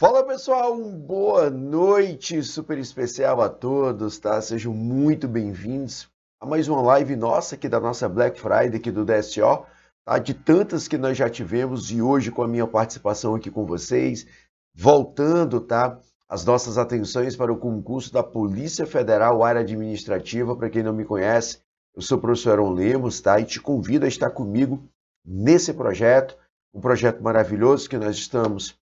Fala pessoal, boa noite super especial a todos, tá? Sejam muito bem-vindos a mais uma live nossa aqui da nossa Black Friday aqui do DSO, tá? De tantas que nós já tivemos e hoje com a minha participação aqui com vocês, voltando, tá? As nossas atenções para o concurso da Polícia Federal, área administrativa. Para quem não me conhece, eu sou o professor Aaron Lemos, tá? E te convido a estar comigo nesse projeto, um projeto maravilhoso que nós estamos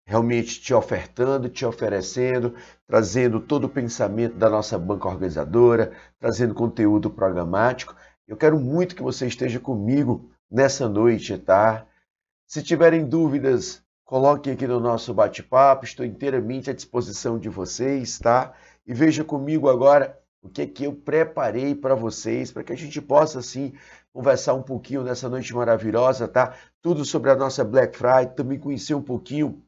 realmente te ofertando, te oferecendo, trazendo todo o pensamento da nossa banca organizadora, trazendo conteúdo programático. Eu quero muito que você esteja comigo nessa noite, tá? Se tiverem dúvidas, coloquem aqui no nosso bate-papo, estou inteiramente à disposição de vocês, tá? E veja comigo agora o que é que eu preparei para vocês, para que a gente possa, assim, conversar um pouquinho nessa noite maravilhosa, tá? Tudo sobre a nossa Black Friday, também conhecer um pouquinho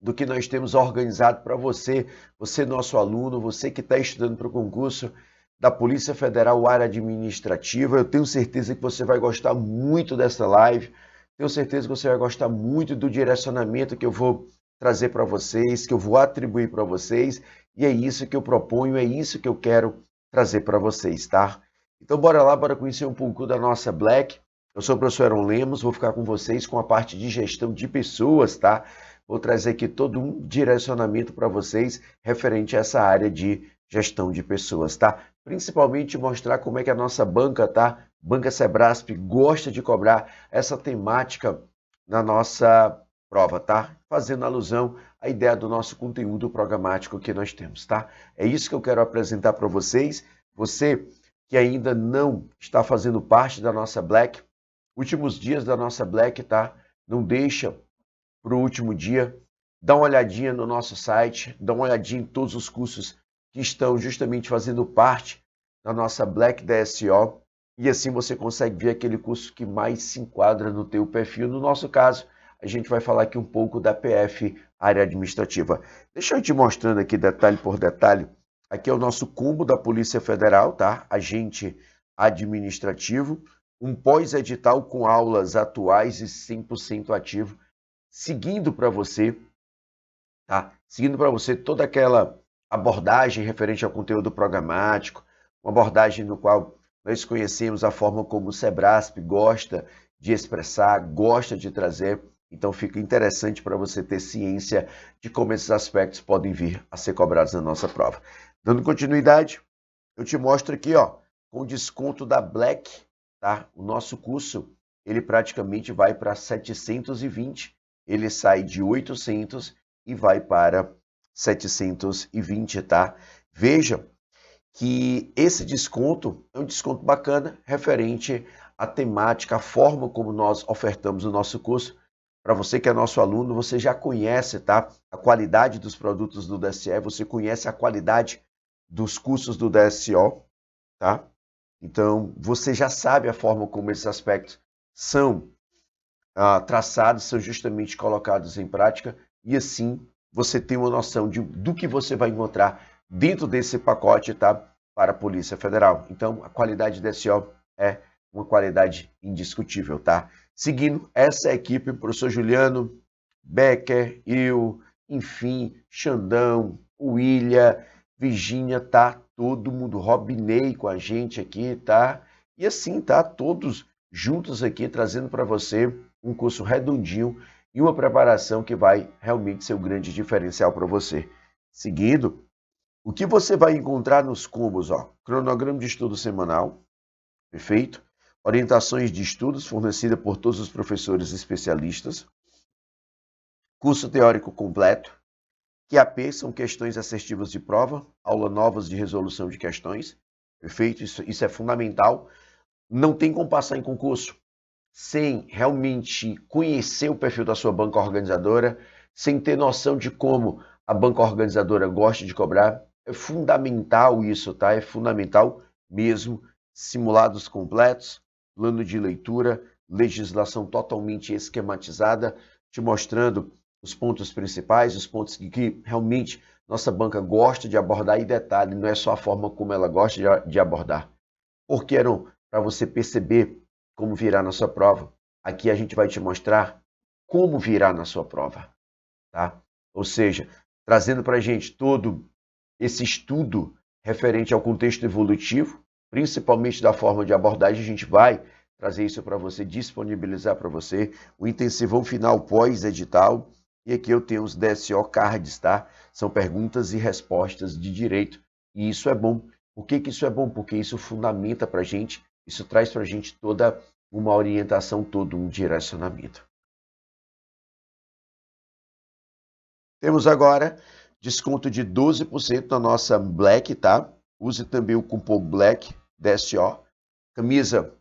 do que nós temos organizado para você, você nosso aluno, você que está estudando para o concurso da Polícia Federal, área administrativa. Eu tenho certeza que você vai gostar muito dessa live, tenho certeza que você vai gostar muito do direcionamento que eu vou trazer para vocês, que eu vou atribuir para vocês, e é isso que eu proponho, é isso que eu quero trazer para vocês, tá? Então bora lá, bora conhecer um pouco da nossa Black. Eu sou o professor Aaron Lemos, vou ficar com vocês com a parte de gestão de pessoas, tá? Vou trazer aqui todo um direcionamento para vocês referente a essa área de gestão de pessoas, tá? Principalmente mostrar como é que a nossa banca, tá? Banca Sebrasp gosta de cobrar essa temática na nossa prova, tá? Fazendo alusão à ideia do nosso conteúdo programático que nós temos, tá? É isso que eu quero apresentar para vocês. Você que ainda não está fazendo parte da nossa Black, últimos dias da nossa Black, tá? Não deixa para o último dia, dá uma olhadinha no nosso site, dá uma olhadinha em todos os cursos que estão justamente fazendo parte da nossa Black DSO, e assim você consegue ver aquele curso que mais se enquadra no teu perfil. No nosso caso, a gente vai falar aqui um pouco da PF, área administrativa. Deixa eu te mostrando aqui detalhe por detalhe. Aqui é o nosso combo da Polícia Federal, tá? Agente administrativo, um pós-edital com aulas atuais e 100% ativo, seguindo para você, tá? Seguindo para você toda aquela abordagem referente ao conteúdo programático, uma abordagem no qual nós conhecemos a forma como o Sebrasp gosta de expressar, gosta de trazer. Então fica interessante para você ter ciência de como esses aspectos podem vir a ser cobrados na nossa prova. Dando continuidade, eu te mostro aqui, ó, com desconto da Black, tá? O nosso curso, ele praticamente vai para 720, ele sai de 800 e vai para 720, tá? Veja que esse desconto é um desconto bacana referente à temática, à forma como nós ofertamos o nosso curso. Para você que é nosso aluno, você já conhece, tá? A qualidade dos produtos do DSE, você conhece a qualidade dos cursos do DSO, tá? Então, você já sabe a forma como esses aspectos são traçados, são justamente colocados em prática, e assim você tem uma noção do que você vai encontrar dentro desse pacote, tá? Para a Polícia Federal. Então, a qualidade do SO é uma qualidade indiscutível, tá? Seguindo, essa é a equipe, professor Juliano, Becker, eu, enfim, Xandão, William, Virginia, tá? Todo mundo, Robinei com a gente aqui, tá? E assim, tá? Todos juntos aqui, trazendo para você um curso redondinho e uma preparação que vai realmente ser um grande diferencial para você. Seguindo, o que você vai encontrar nos combos, ó? Cronograma de estudo semanal, perfeito? Orientações de estudos fornecida por todos os professores especialistas. Curso teórico completo. QAP são questões assertivas de prova, aula novas de resolução de questões. Perfeito? Isso é fundamental. Não tem como passar em concurso sem realmente conhecer o perfil da sua banca organizadora, sem ter noção de como a banca organizadora gosta de cobrar. É fundamental isso, tá? É fundamental mesmo. Simulados completos, plano de leitura, legislação totalmente esquematizada, te mostrando os pontos principais, os pontos que realmente nossa banca gosta de abordar, e detalhe, não é só a forma como ela gosta de abordar. Porque eram para você perceber como virar na sua prova. Aqui a gente vai te mostrar como virar na sua prova, tá? ou seja, trazendo para a gente todo esse estudo referente ao contexto evolutivo, principalmente da forma de abordagem, a gente vai trazer isso para você, disponibilizar para você o intensivão final pós-edital. E aqui eu tenho os DSO cards, tá? São perguntas e respostas de direito. E isso é bom. Por que isso é bom? Porque isso fundamenta para a gente, isso traz para a gente toda uma orientação, todo um direcionamento. Temos agora desconto de 12% na nossa Black, tá? Use também o cupom BLACK, DSO. Camisa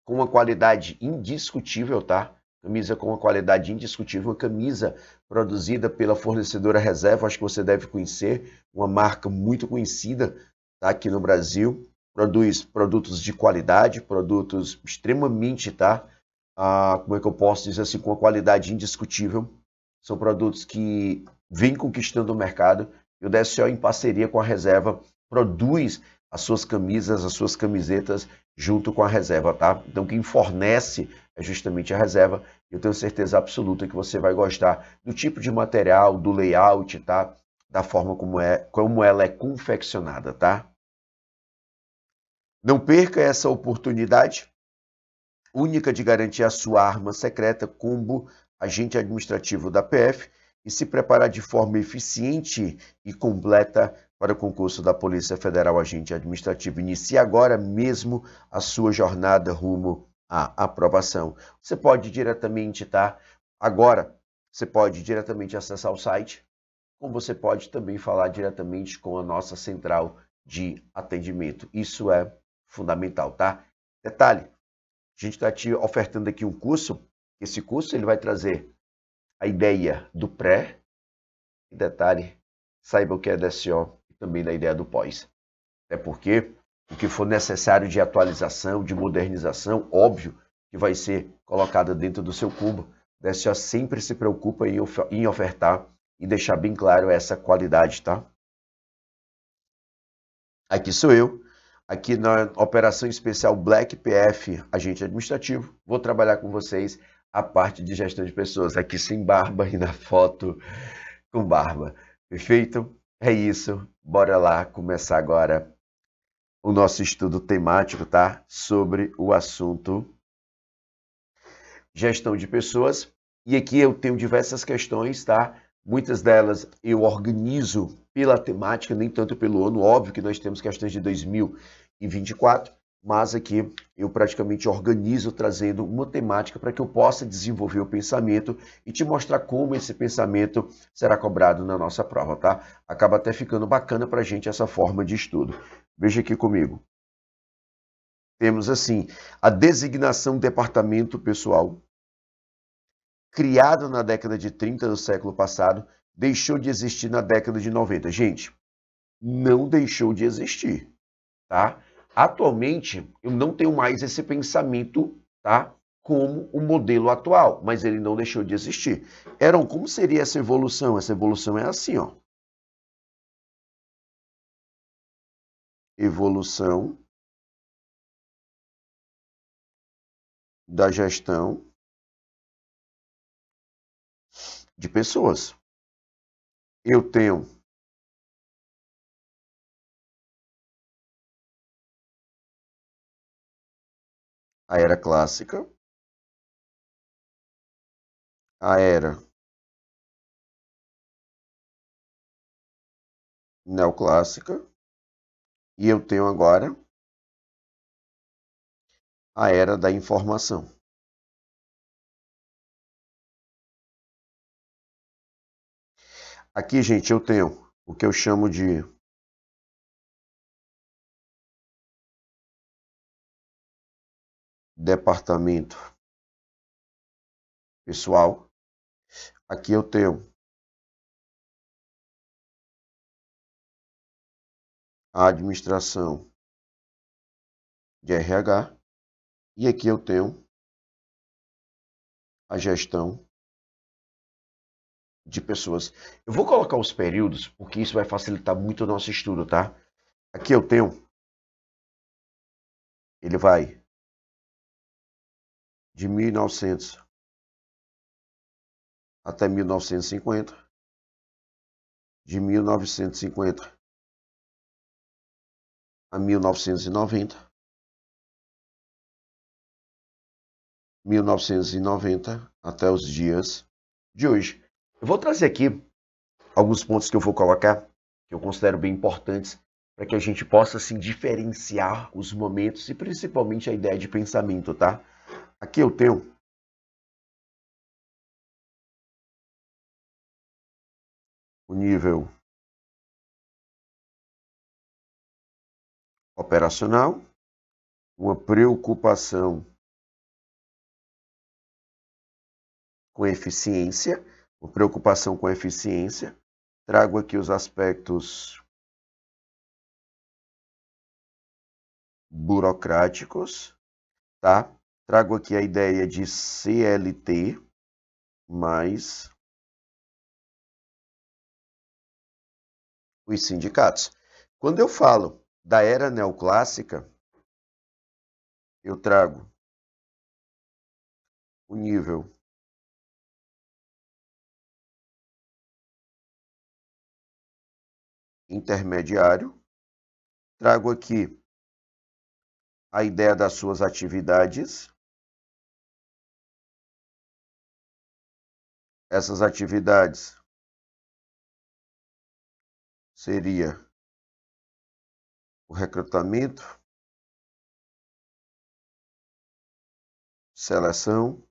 com uma qualidade indiscutível, tá? Camisa com uma qualidade indiscutível, uma camisa produzida pela fornecedora Reserva, acho que você deve conhecer, uma marca muito conhecida, tá? Aqui no Brasil. Produz produtos de qualidade, produtos extremamente, tá? Como é que eu posso dizer assim, com uma qualidade indiscutível. São produtos que vêm conquistando o mercado e o DSO, em parceria com a Reserva, produz as suas camisas, as suas camisetas junto com a Reserva, tá? Então quem fornece é justamente a Reserva. Eu tenho certeza absoluta que você vai gostar do tipo de material, do layout, tá? Da forma como ela é confeccionada, tá? Não perca essa oportunidade única de garantir a sua arma secreta como agente administrativo da PF e se preparar de forma eficiente e completa para o concurso da Polícia Federal Agente Administrativo. Inicie agora mesmo a sua jornada rumo à aprovação. Você pode diretamente, tá? Agora, você pode diretamente acessar o site, como você pode também falar diretamente com a nossa central de atendimento. Isso é fundamental, tá? Detalhe, a gente está te ofertando aqui um curso. Esse curso ele vai trazer a ideia do pré, e detalhe, saiba o que é DSO e também da ideia do pós. Até porque o que for necessário de atualização, de modernização, óbvio que vai ser colocado dentro do seu cubo. DSO sempre se preocupa em ofertar e deixar bem claro essa qualidade, tá? Aqui sou eu, aqui na Operação Especial Black PF, agente administrativo. Vou trabalhar com vocês a parte de gestão de pessoas, aqui sem barba e na foto com barba. Perfeito? É isso. Bora lá começar agora o nosso estudo temático, tá? Sobre o assunto gestão de pessoas. E aqui eu tenho diversas questões, tá? Muitas delas eu organizo pela temática, nem tanto pelo ano. Óbvio que nós temos questões de 2024, mas aqui eu praticamente organizo trazendo uma temática para que eu possa desenvolver o pensamento e te mostrar como esse pensamento será cobrado na nossa prova, tá? Acaba até ficando bacana para a gente essa forma de estudo. Veja aqui comigo. Temos assim, a designação departamento pessoal, criado na década de 30 do século passado, deixou de existir na década de 90. Gente, não deixou de existir, tá? Atualmente, eu não tenho mais esse pensamento, tá? Como o modelo atual, mas ele não deixou de existir. Heron, como seria essa evolução? Essa evolução é assim, ó. Evolução da gestão de pessoas. Eu tenho a era clássica, a era neoclássica e eu tenho agora a era da informação. Aqui, gente, eu tenho o que eu chamo de departamento pessoal. Aqui eu tenho a administração de RH e aqui eu tenho a gestão de pessoas. Eu vou colocar os períodos porque isso vai facilitar muito o nosso estudo, tá? Aqui eu tenho, ele vai de 1900 até 1950. de 1950 a 1990, 1990 até os dias de hoje. Eu vou trazer aqui alguns pontos que eu vou colocar, que eu considero bem importantes, para que a gente possa assim, diferenciar os momentos e principalmente a ideia de pensamento, tá? Aqui eu tenho o nível operacional, uma preocupação com eficiência, uma preocupação com eficiência. Trago aqui os aspectos burocráticos, tá? Trago aqui a ideia de CLT, mais os sindicatos. Quando eu falo da era neoclássica, eu trago o nível intermediário, trago aqui a ideia das suas atividades. Essas atividades seria o recrutamento, seleção,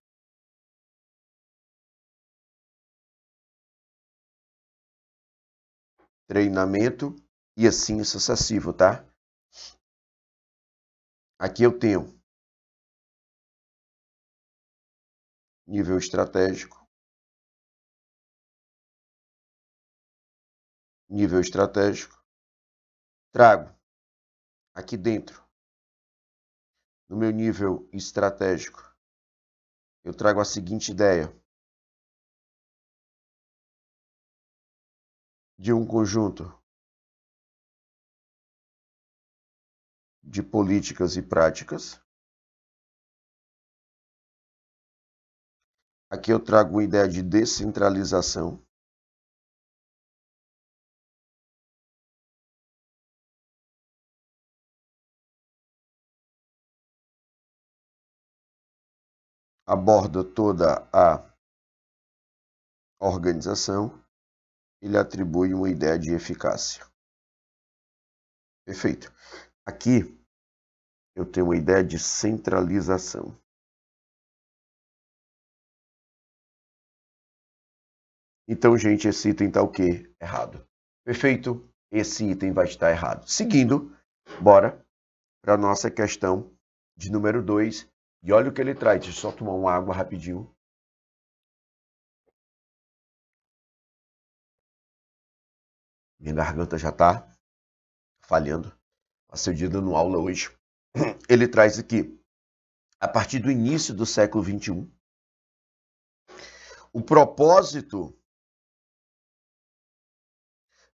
treinamento e assim sucessivo, tá? Aqui eu tenho nível estratégico, trago aqui dentro, no meu nível estratégico, eu trago a seguinte ideia de um conjunto de políticas e práticas. Aqui eu trago uma ideia de descentralização. Aborda toda a organização. Ele atribui uma ideia de eficácia. Perfeito. Aqui eu tenho uma ideia de centralização. Então, gente, esse item está o quê? Errado. Perfeito? Esse item vai estar errado. Seguindo, bora para a nossa questão de número 2. E olha o que ele traz. Deixa eu só tomar uma água rapidinho. Minha garganta já está falhando. Passei o dia dando aula hoje. Ele traz aqui, a partir do início do século XXI, o propósito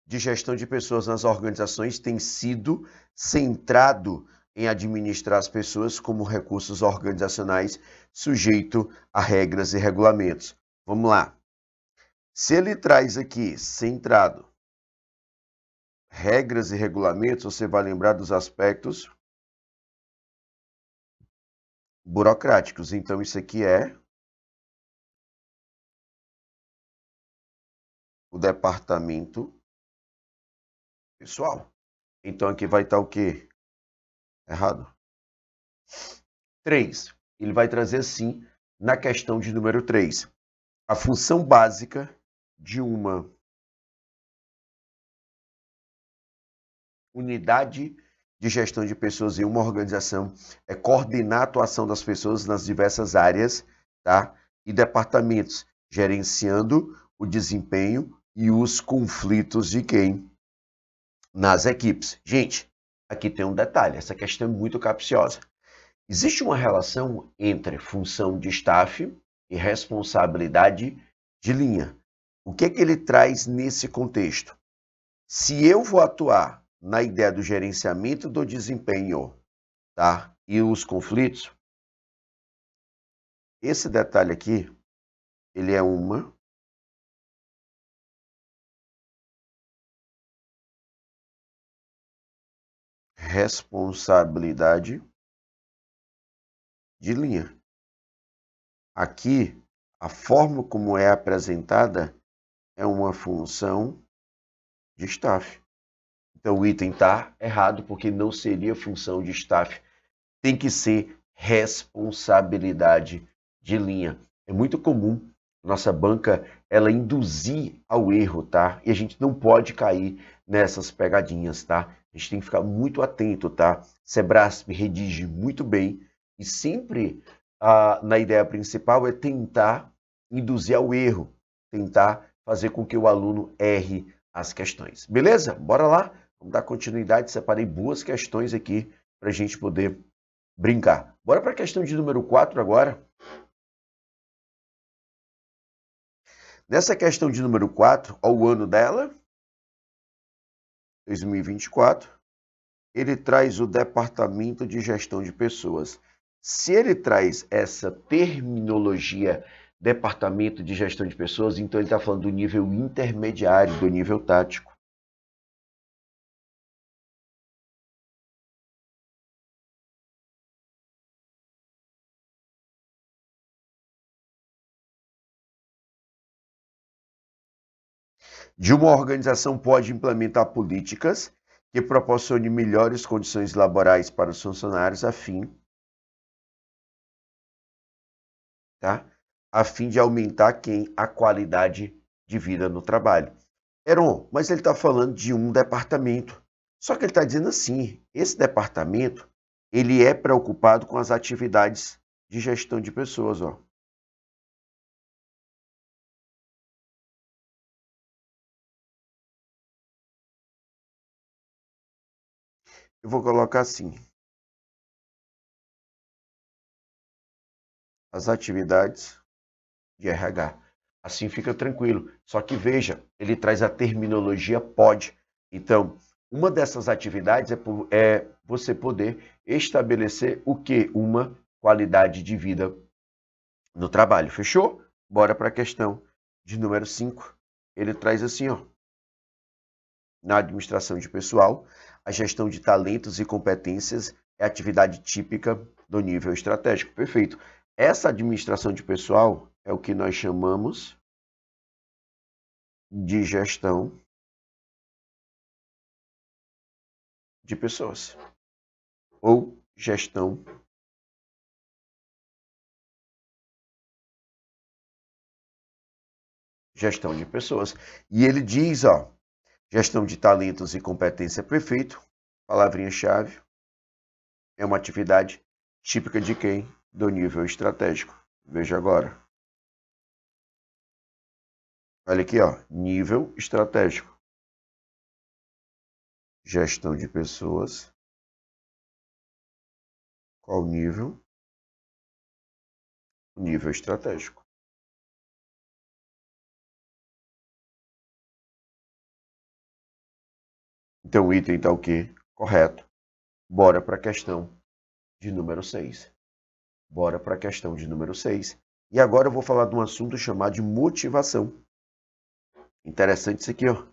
de gestão de pessoas nas organizações tem sido centrado em administrar as pessoas como recursos organizacionais sujeito a regras e regulamentos. Vamos lá. Se ele traz aqui centrado regras e regulamentos, você vai lembrar dos aspectos burocráticos. Então, isso aqui é o departamento pessoal. Então, aqui vai estar o quê? Errado. 3. Ele vai trazer assim, na questão de número 3, a função básica de uma unidade de gestão de pessoas em uma organização é coordenar a atuação das pessoas nas diversas áreas, tá? E departamentos, gerenciando o desempenho e os conflitos de quem? Nas equipes. Gente, aqui tem um detalhe, essa questão é muito capciosa. Existe uma relação entre função de staff e responsabilidade de linha. O que é que ele traz nesse contexto? Se eu vou atuar na ideia do gerenciamento do desempenho, tá? E os conflitos, esse detalhe aqui, ele é uma responsabilidade de linha. Aqui, a forma como é apresentada é uma função de staff. Então, o item está errado, porque não seria função de staff. Tem que ser responsabilidade de linha. É muito comum nossa banca ela induzir ao erro, tá? E a gente não pode cair nessas pegadinhas, tá? A gente tem que ficar muito atento, tá? Sebrasp redige muito bem e sempre na ideia principal é tentar induzir ao erro, tentar fazer com que o aluno erre as questões. Beleza? Bora lá? Vamos dar continuidade. Separei boas questões aqui para a gente poder brincar. Bora para a questão de número 4 agora. Nessa questão de número 4, ao o ano dela, 2024, ele traz o Departamento de Gestão de Pessoas. Se ele traz essa terminologia Departamento de Gestão de Pessoas, então ele está falando do nível intermediário, do nível tático. De uma organização pode implementar políticas que proporcionem melhores condições laborais para os funcionários a fim de aumentar a qualidade de vida no trabalho. Heron, mas ele está falando de um departamento. Só que ele está dizendo assim, esse departamento ele é preocupado com as atividades de gestão de pessoas. Ó. Eu vou colocar assim, as atividades de RH. Assim fica tranquilo. Só que veja, ele traz a terminologia pode. Então, uma dessas atividades é você poder estabelecer o que? Uma qualidade de vida no trabalho. Fechou? Bora para a questão de número 5. Ele traz assim, ó. Na administração de pessoal, a gestão de talentos e competências é atividade típica do nível estratégico. Perfeito. Essa administração de pessoal é o que nós chamamos de gestão de pessoas ou gestão de pessoas. E ele diz, ó, gestão de talentos e competência perfeito, palavrinha-chave, é uma atividade típica de quem? Do nível estratégico. Veja agora. Olha aqui, ó, nível estratégico. Gestão de pessoas. Qual nível? O nível estratégico. Então o item está o quê? Correto. Bora para a questão de número 6. Bora para a questão de número 6. E agora eu vou falar de um assunto chamado de motivação. Interessante isso aqui, ó.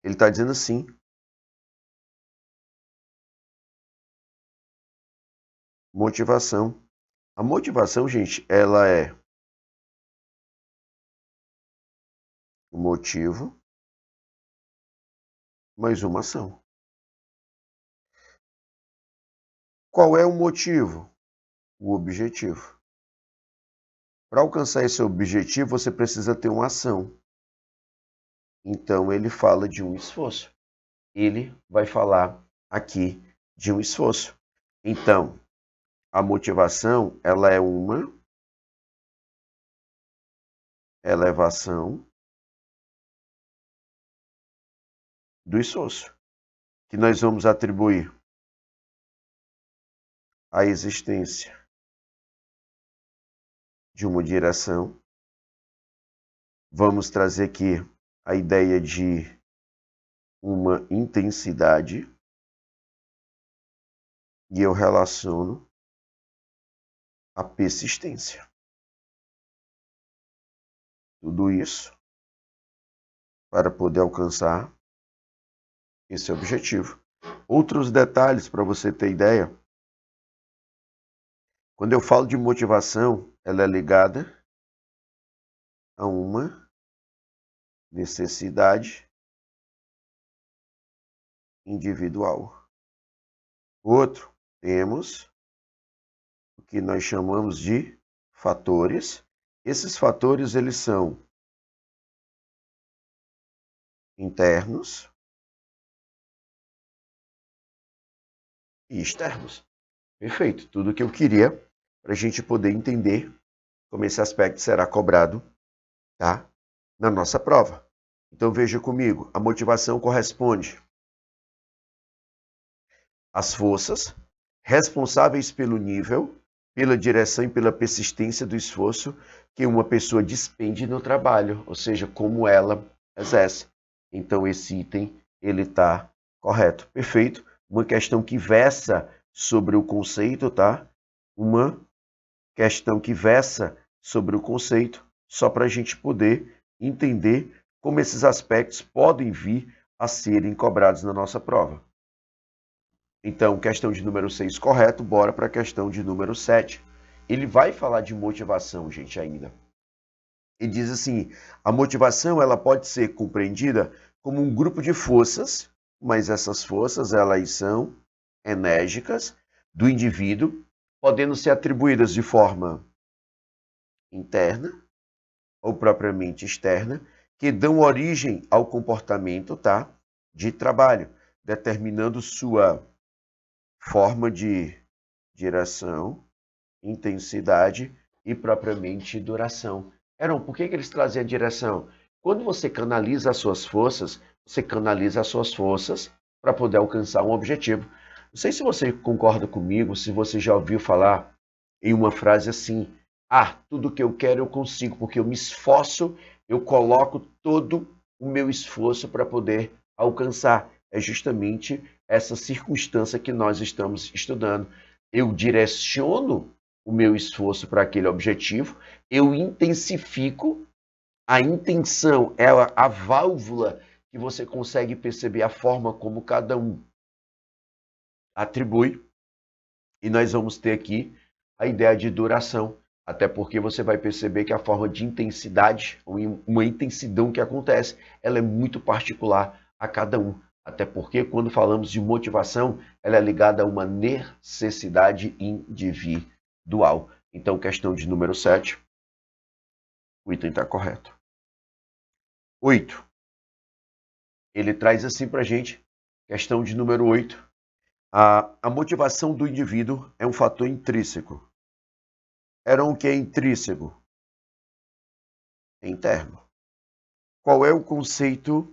Ele está dizendo assim. Motivação. A motivação, gente, ela é o motivo mais uma ação. Qual é o motivo? O objetivo. Para alcançar esse objetivo, você precisa ter uma ação. Então, ele fala de um esforço. Ele vai falar aqui de um esforço. Então, a motivação, ela é uma elevação do esforço, que nós vamos atribuir à existência de uma direção. Vamos trazer aqui a ideia de uma intensidade e eu relaciono a persistência. Tudo isso para poder alcançar esse objetivo. Outros detalhes para você ter ideia. Quando eu falo de motivação, ela é ligada a uma necessidade individual. Outro, temos o que nós chamamos de fatores. Esses fatores, eles são internos e externos. Perfeito. Tudo que eu queria para a gente poder entender como esse aspecto será cobrado, tá, na nossa prova. Então veja comigo, a motivação corresponde às forças responsáveis pelo nível, pela direção e pela persistência do esforço que uma pessoa despende no trabalho, ou seja, como ela exerce. Então esse item ele está correto, perfeito. Uma questão que versa sobre o conceito, tá? Uma questão que versa sobre o conceito, só para a gente poder entender como esses aspectos podem vir a serem cobrados na nossa prova. Então, questão de número 6 correto, bora para a questão de número 7. Ele vai falar de motivação, gente, ainda. Ele diz assim, a motivação ela pode ser compreendida como um grupo de forças, mas essas forças elas são enérgicas do indivíduo, podendo ser atribuídas de forma interna ou propriamente externa, que dão origem ao comportamento, tá, de trabalho, determinando sua forma de direção, intensidade e propriamente duração. Heron, por que eles trazem a direção? Quando você canaliza as suas forças, você canaliza as suas forças para poder alcançar um objetivo. Não sei se você concorda comigo, se você já ouviu falar em uma frase assim, tudo que eu quero eu consigo, porque eu me esforço, eu coloco todo o meu esforço para poder alcançar. É justamente essa circunstância que nós estamos estudando. Eu direciono o meu esforço para aquele objetivo, eu intensifico, a intenção é a válvula que você consegue perceber a forma como cada um atribui, e nós vamos ter aqui a ideia de duração, até porque você vai perceber que a forma de intensidade, uma intensidão que acontece, ela é muito particular a cada um. Até porque quando falamos de motivação, ela é ligada a uma necessidade individual. Então, questão de número 7, o item está correto. 8. Ele traz assim para a gente, questão de número 8. A motivação do indivíduo é um fator intrínseco. Era o que é intrínseco? É interno. Qual é o conceito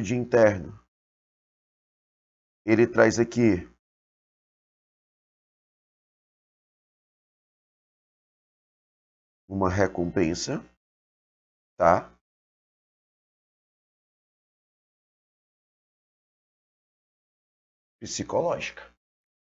de interno? Ele traz aqui uma recompensa, tá? Psicológica.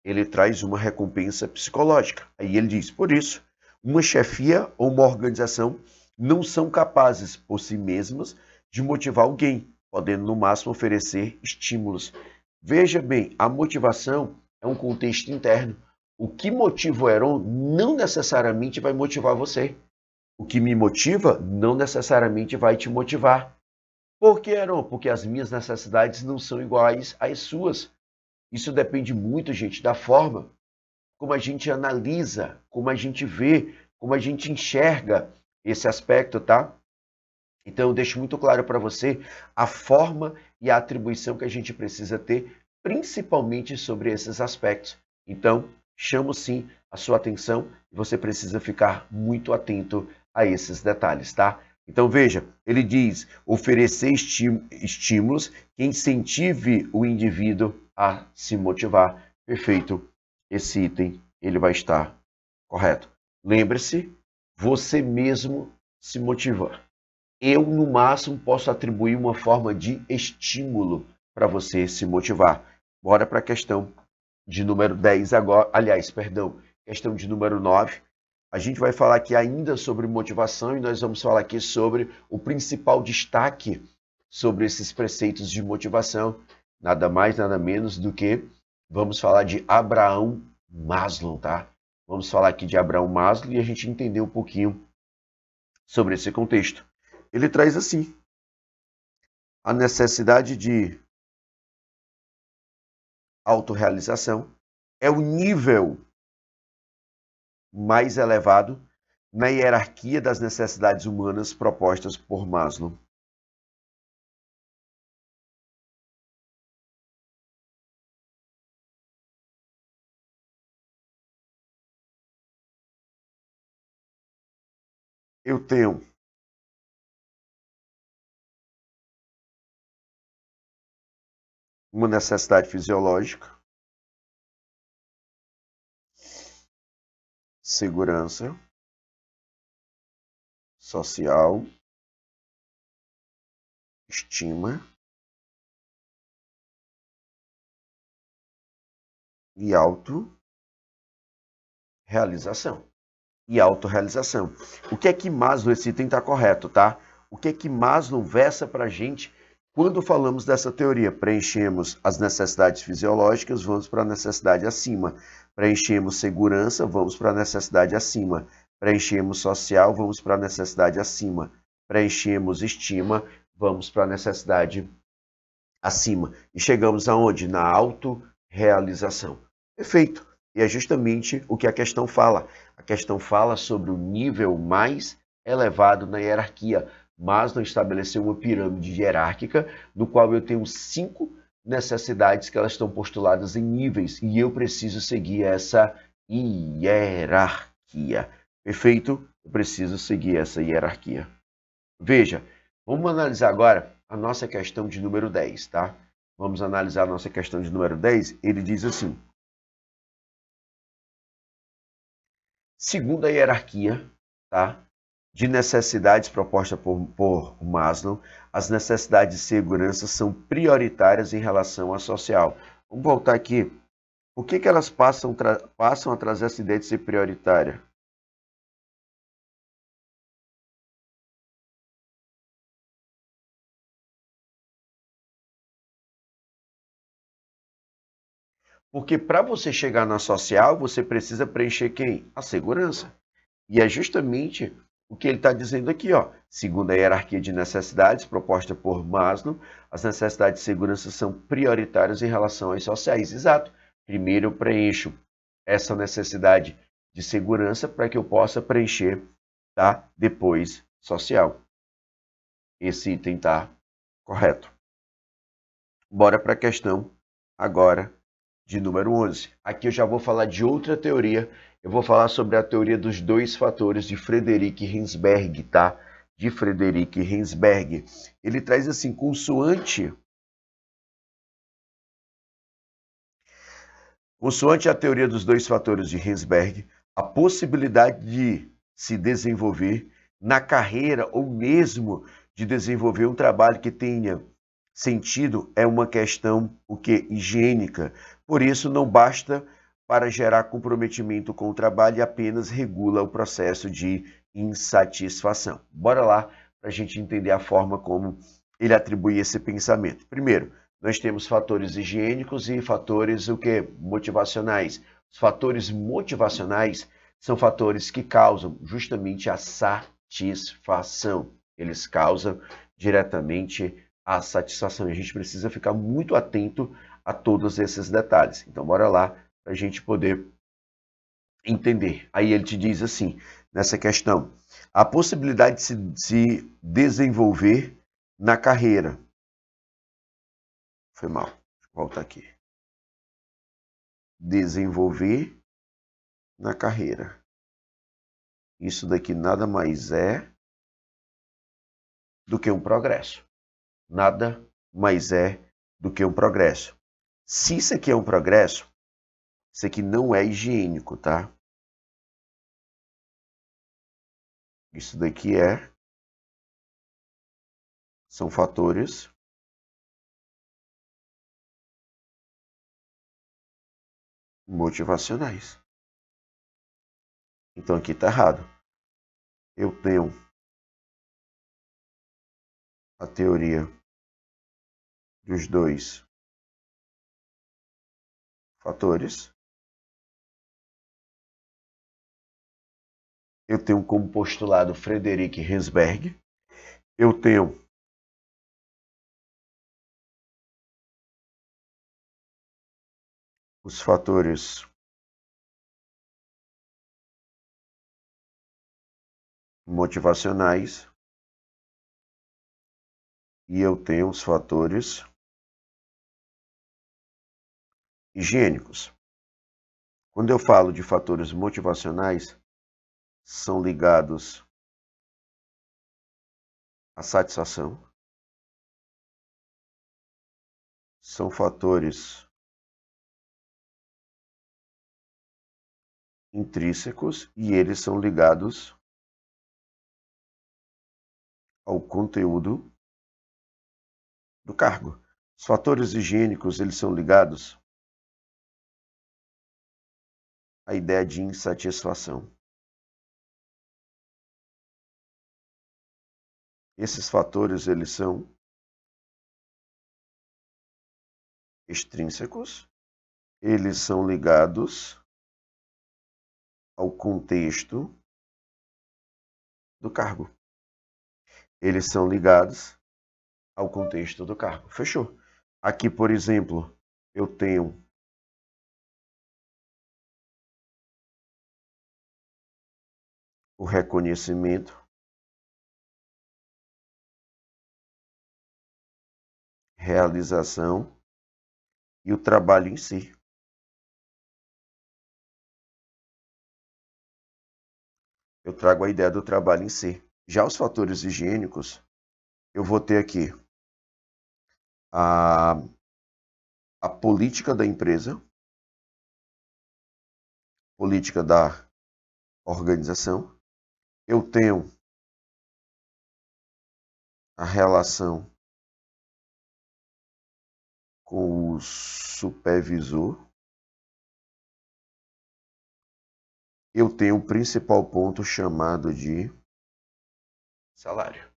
Ele traz uma recompensa psicológica. Aí ele diz, por isso, uma chefia ou uma organização não são capazes por si mesmas de motivar alguém, podendo no máximo oferecer estímulos. Veja bem, a motivação é um contexto interno. O que motiva o Heron não necessariamente vai motivar você. O que me motiva não necessariamente vai te motivar. Por que, Heron? Porque as minhas necessidades não são iguais às suas. Isso depende muito, gente, da forma como a gente analisa, como a gente vê, como a gente enxerga esse aspecto, tá? Então eu deixo muito claro para você a forma e a atribuição que a gente precisa ter, principalmente sobre esses aspectos. Então, chamo sim a sua atenção e você precisa ficar muito atento a esses detalhes, tá? Então veja, ele diz oferecer estímulos que incentive o indivíduo a se motivar. Perfeito. Esse item ele vai estar correto. Lembre-se, você mesmo se motiva. Eu, no máximo, posso atribuir uma forma de estímulo para você se motivar. Bora para a questão de número 10 agora. Aliás, perdão, questão de número 9. A gente vai falar aqui ainda sobre motivação e nós vamos falar aqui sobre o principal destaque sobre esses preceitos de motivação. nada mais, nada menos do que vamos falar de Abraham Maslow, tá? Vamos falar aqui de Abraham Maslow e a gente entender um pouquinho sobre esse contexto. Ele traz assim: a necessidade de autorrealização é o nível mais elevado na hierarquia das necessidades humanas propostas por Maslow. Eu tenho uma necessidade fisiológica, segurança social, estima e autorrealização. E autorrealização. O que é que Maslow, esse item está correto, tá? O que é que Maslow versa para a gente quando falamos dessa teoria? Preenchemos as necessidades fisiológicas, vamos para a necessidade acima. Preenchemos segurança, vamos para a necessidade acima. Preenchemos social, vamos para a necessidade acima. Preenchemos estima, vamos para a necessidade acima. E chegamos aonde? Na autorrealização. Perfeito. E é justamente o que a questão fala. A questão fala sobre o nível mais elevado na hierarquia. Maslow estabeleceu uma pirâmide hierárquica, no qual eu tenho 5 necessidades que elas estão postuladas em níveis, e eu preciso seguir essa hierarquia. Perfeito? Eu preciso seguir essa hierarquia. Veja, vamos analisar agora a nossa questão de número 10, tá? Vamos analisar a nossa questão de número 10. Ele diz assim: segundo a hierarquia, tá, de necessidades proposta por Maslow, as necessidades de segurança são prioritárias em relação à social. Vamos voltar aqui. Por que elas passam a trazer essa ideia de ser prioritária? Porque para você chegar na social, você precisa preencher quem? A segurança. E é justamente o que ele está dizendo aqui, ó. Segundo a hierarquia de necessidades proposta por Maslow, as necessidades de segurança são prioritárias em relação às sociais. Exato. Primeiro eu preencho essa necessidade de segurança para que eu possa preencher, tá? Depois social. Esse item está correto. Bora para a questão agora de número 11. Aqui eu já vou falar de outra teoria. Eu vou falar sobre a teoria dos dois fatores de Frederick Heisenberg, tá? De Frederick Heisenberg. Ele traz assim, consoante a teoria dos dois fatores de Heisenberg, a possibilidade de se desenvolver na carreira ou mesmo de desenvolver um trabalho que tenha sentido é uma questão o que higiênica. Por isso não basta para gerar comprometimento com o trabalho e apenas regula o processo de insatisfação. Bora lá para a gente entender a forma como ele atribui esse pensamento. Primeiro, nós temos fatores higiênicos e fatores o que? Motivacionais. Os fatores motivacionais são fatores que causam justamente a satisfação. Eles causam diretamente a satisfação. E a gente precisa ficar muito atento a todos esses detalhes. Então, bora lá para a gente poder entender. Aí ele te diz assim, nessa questão, a possibilidade de se desenvolver na carreira. Foi mal. Volta aqui. Desenvolver na carreira. Isso daqui nada mais é do que um progresso. Nada mais é do que um progresso. Se isso aqui é um progresso, isso aqui não é higiênico, tá? Isso daqui são fatores motivacionais. Então aqui está errado. Eu tenho a teoria dos dois fatores. Eu tenho como postulado Frederic Herzberg. Eu tenho os fatores motivacionais e eu tenho os fatores higiênicos. Quando eu falo de fatores motivacionais, são ligados à satisfação, são fatores intrínsecos e eles são ligados ao conteúdo do cargo. Os fatores higiênicos, eles são ligados à ideia de insatisfação. Esses fatores, eles são extrínsecos, eles são ligados ao contexto do cargo. Eles são ligados ao contexto do cargo. Fechou? Aqui, por exemplo, eu tenho o reconhecimento, realização e o trabalho em si. Eu trago a ideia do trabalho em si. Já os fatores higiênicos, eu vou ter aqui a política da empresa, política da organização. Eu tenho a relação com o supervisor. Eu tenho o principal ponto chamado de salário.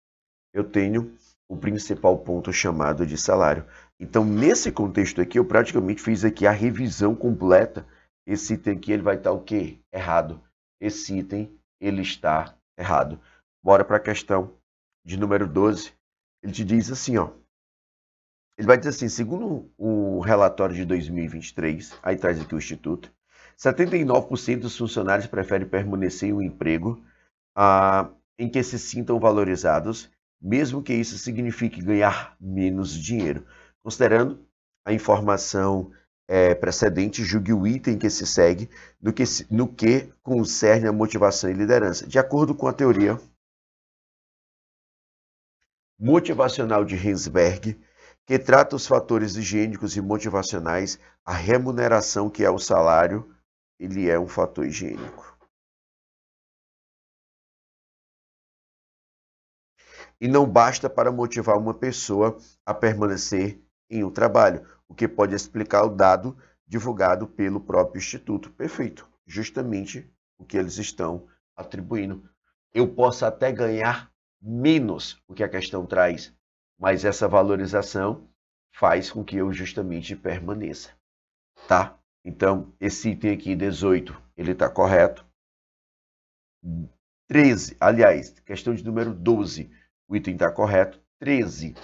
Eu tenho o principal ponto chamado de salário. Então, nesse contexto aqui, eu praticamente fiz aqui a revisão completa. Esse item aqui, ele vai estar o quê? Errado. Esse item, ele está errado. Bora para a questão de número 12. Ele te diz assim, ó. Ele vai dizer assim, segundo o relatório de 2023, aí traz aqui o Instituto, 79% dos funcionários preferem permanecer em um emprego em que se sintam valorizados, mesmo que isso signifique ganhar menos dinheiro. Considerando a informação precedente, julgue o item que se segue no que concerne a motivação e liderança. De acordo com a teoria motivacional de Herzberg, que trata os fatores higiênicos e motivacionais, a remuneração, que é o salário, ele é um fator higiênico. E não basta para motivar uma pessoa a permanecer em um trabalho, o que pode explicar o dado divulgado pelo próprio Instituto. Perfeito, justamente o que eles estão atribuindo. Eu posso até ganhar menos, o que a questão traz, mas essa valorização faz com que eu justamente permaneça, tá? Então, esse item aqui, 18, ele está correto. 13, aliás, questão de número 12, o item está correto. 13.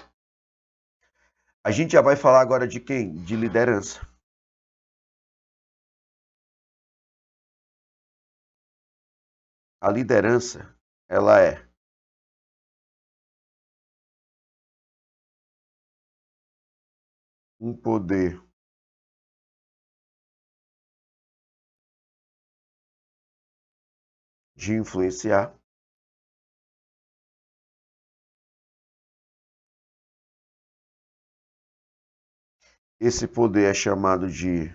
A gente já vai falar agora de quem? De liderança. A liderança, ela é um poder de influenciar, esse poder é chamado de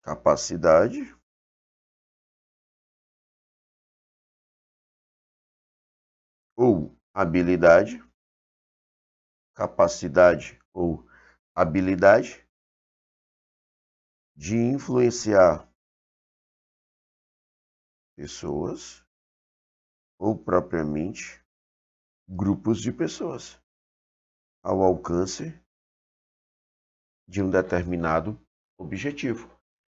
capacidade ou habilidade, capacidade ou habilidade de influenciar pessoas ou propriamente grupos de pessoas ao alcance de um determinado objetivo.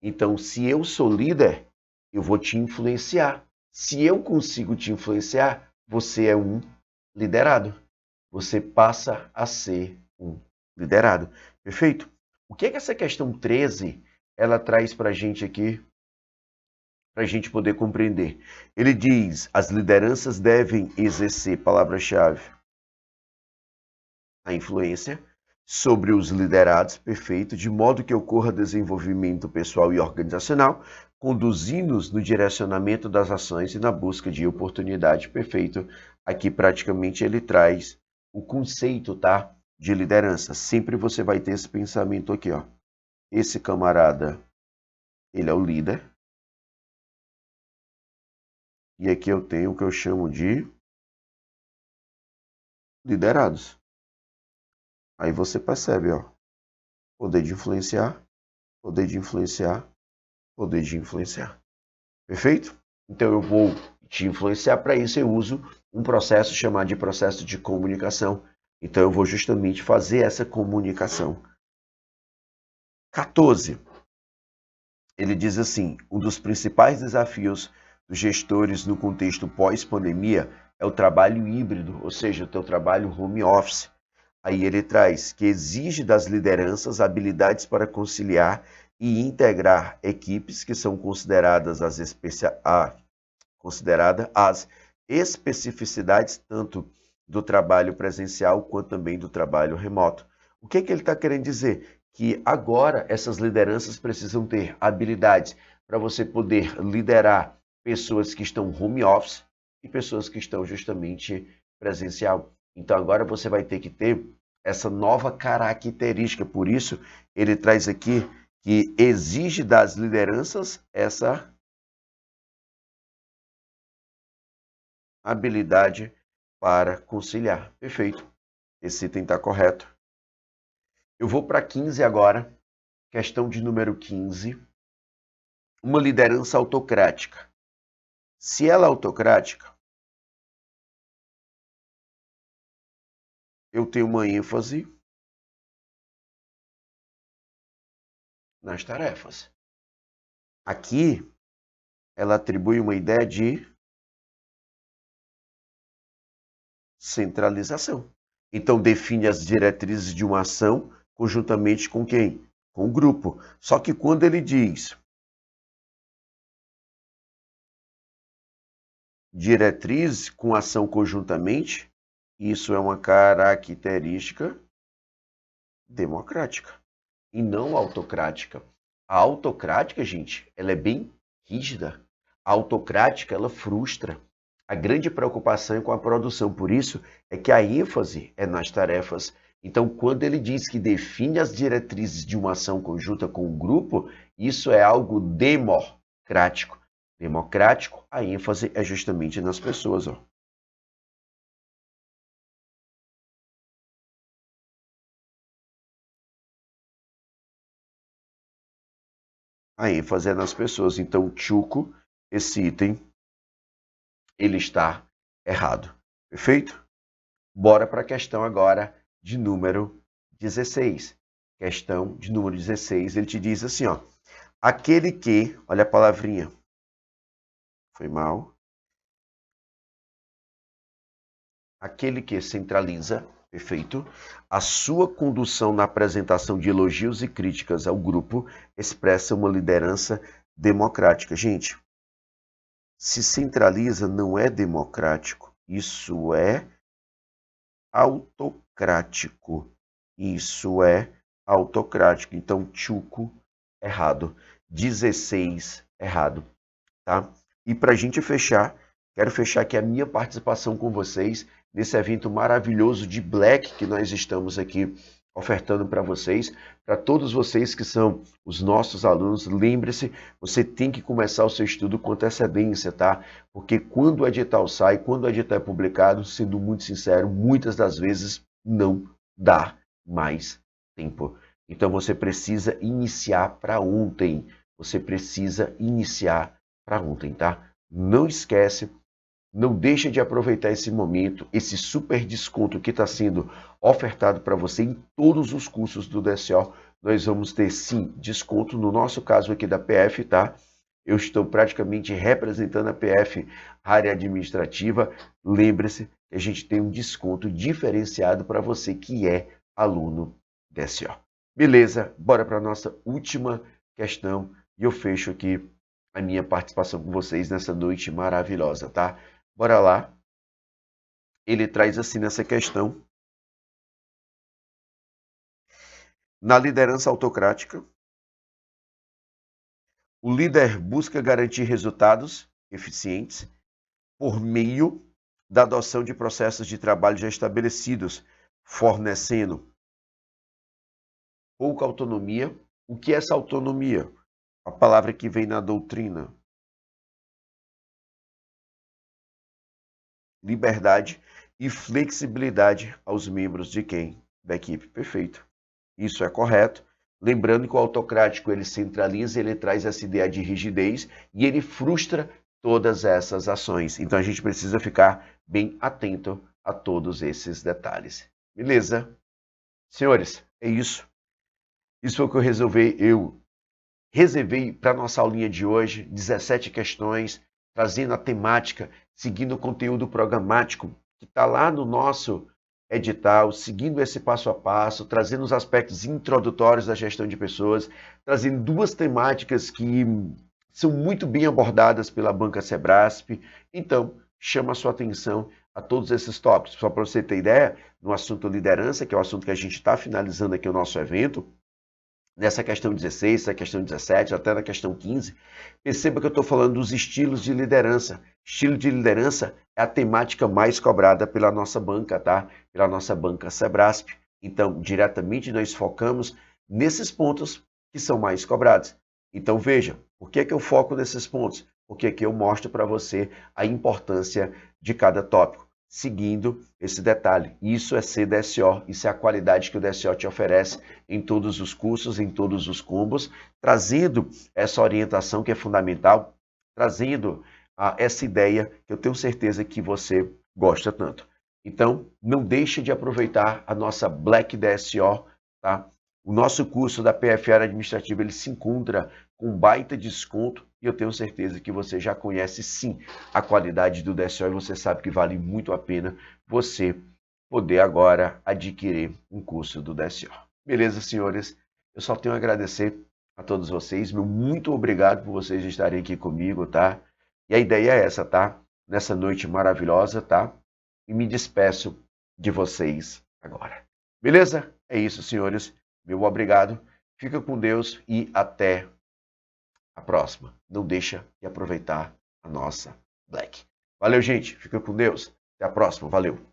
Então, se eu sou líder, eu vou te influenciar. Se eu consigo te influenciar, você é um liderado. Você passa a ser um liderado. Perfeito? O que é que essa questão 13 ela traz para a gente aqui, para a gente poder compreender? Ele diz, as lideranças devem exercer, palavra-chave, a influência sobre os liderados, perfeito, de modo que ocorra desenvolvimento pessoal e organizacional, conduzindo-os no direcionamento das ações e na busca de oportunidade, perfeito. Aqui praticamente ele traz o conceito, tá, de liderança. Sempre você vai ter esse pensamento aqui, ó. Esse camarada, ele é o líder. E aqui eu tenho o que eu chamo de liderados. Aí você percebe, ó, poder de influenciar, poder de influenciar, poder de influenciar. Perfeito? Então eu vou te influenciar. Para isso eu uso um processo chamado de processo de comunicação. Então eu vou justamente fazer essa comunicação. 14. Ele diz assim, um dos principais desafios dos gestores no contexto pós-pandemia é o trabalho híbrido, ou seja, o teu trabalho home office. Aí ele traz que exige das lideranças habilidades para conciliar e integrar equipes que são consideradas as especificidades tanto do trabalho presencial quanto também do trabalho remoto. O que ele está querendo dizer? Que agora essas lideranças precisam ter habilidades para você poder liderar pessoas que estão home office e pessoas que estão justamente presencial. Então agora você vai ter que ter essa nova característica. Por isso ele traz aqui que exige das lideranças essa habilidade para conciliar. Perfeito. Esse item está correto. Eu vou para 15 agora. Questão de número 15. Uma liderança autocrática. Se ela é autocrática, eu tenho uma ênfase nas tarefas. Aqui, ela atribui uma ideia de centralização. Então, define as diretrizes de uma ação conjuntamente com quem? Com o grupo. Só que quando ele diz diretriz com ação conjuntamente, isso é uma característica democrática e não autocrática. A autocrática, gente, ela é bem rígida. A autocrática, ela frustra. A grande preocupação é com a produção, por isso é que a ênfase é nas tarefas. Então, quando ele diz que define as diretrizes de uma ação conjunta com o grupo, isso é algo democrático. Democrático, a ênfase é justamente nas pessoas, ó. A ênfase é nas pessoas. Então, Tchuco, esse item, ele está errado. Perfeito? Bora para a questão agora de número 16. Questão de número 16, ele te diz assim, ó. Aquele que, olha a palavrinha, foi mal. Aquele que centraliza, perfeito, a sua condução na apresentação de elogios e críticas ao grupo expressa uma liderança democrática. Gente, se centraliza não é democrático, isso é autocrático. Isso é autocrático. Então, Tchuco, errado. 16, errado. Tá? E para a gente fechar, quero fechar aqui a minha participação com vocês nesse evento maravilhoso de Black que nós estamos aqui ofertando para vocês, para todos vocês que são os nossos alunos. Lembre-se, você tem que começar o seu estudo com antecedência, tá? Porque quando o edital sai, quando o edital é publicado, sendo muito sincero, muitas das vezes não dá mais tempo. Então você precisa iniciar para ontem. Você precisa iniciar para ontem, tá? Não esquece não deixa de aproveitar esse momento, esse super desconto que está sendo ofertado para você em todos os cursos do DSO. Nós vamos ter, sim, desconto. No nosso caso aqui da PF, tá? Eu estou praticamente representando a PF, área administrativa. Lembre-se que a gente tem um desconto diferenciado para você que é aluno DSO. Beleza, bora para a nossa última questão e eu fecho aqui a minha participação com vocês nessa noite maravilhosa, tá? Bora lá. Ele traz assim nessa questão: na liderança autocrática, o líder busca garantir resultados eficientes por meio da adoção de processos de trabalho já estabelecidos, fornecendo pouca autonomia. O que é essa autonomia? A palavra que vem na doutrina: liberdade e flexibilidade aos membros de quem? Da equipe. Perfeito. Isso é correto. Lembrando que o autocrático ele centraliza, ele traz essa ideia de rigidez e ele frustra todas essas ações. Então a gente precisa ficar bem atento a todos esses detalhes. Beleza? Senhores, é isso. Isso foi o que eu reservei para a nossa aulinha de hoje, 17 questões, trazendo a temática, seguindo o conteúdo programático que está lá no nosso edital, seguindo esse passo a passo, trazendo os aspectos introdutórios da gestão de pessoas, trazendo duas temáticas que são muito bem abordadas pela Banca Sebrasp. Então, chama a sua atenção a todos esses tópicos. Só para você ter ideia, no assunto liderança, que é o assunto que a gente está finalizando aqui o nosso evento, nessa questão 16, essa questão 17, até na questão 15, perceba que eu estou falando dos estilos de liderança. Estilo de liderança é a temática mais cobrada pela nossa banca, tá? Pela nossa banca Sebrasp. Então, diretamente nós focamos nesses pontos que são mais cobrados. Então, veja, por que eu foco nesses pontos? Porque aqui eu mostro para você a importância de cada tópico, seguindo esse detalhe. Isso é ser DSO, isso é a qualidade que o DSO te oferece em todos os cursos, em todos os combos, trazendo essa orientação que é fundamental, trazendo essa ideia que eu tenho certeza que você gosta tanto. Então, não deixe de aproveitar a nossa Black DSO, tá? O nosso curso da PFR Administrativa, ele se encontra com um baita desconto e eu tenho certeza que você já conhece sim a qualidade do DSO e você sabe que vale muito a pena você poder agora adquirir um curso do DSO. Beleza, senhores? Eu só tenho a agradecer a todos vocês. Meu muito obrigado por vocês estarem aqui comigo, tá? E a ideia é essa, tá? Nessa noite maravilhosa, tá? E me despeço de vocês agora. Beleza? É isso, senhores. Meu obrigado. Fica com Deus e até a próxima. Não deixa de aproveitar a nossa Black. Valeu, gente. Fica com Deus. Até a próxima. Valeu.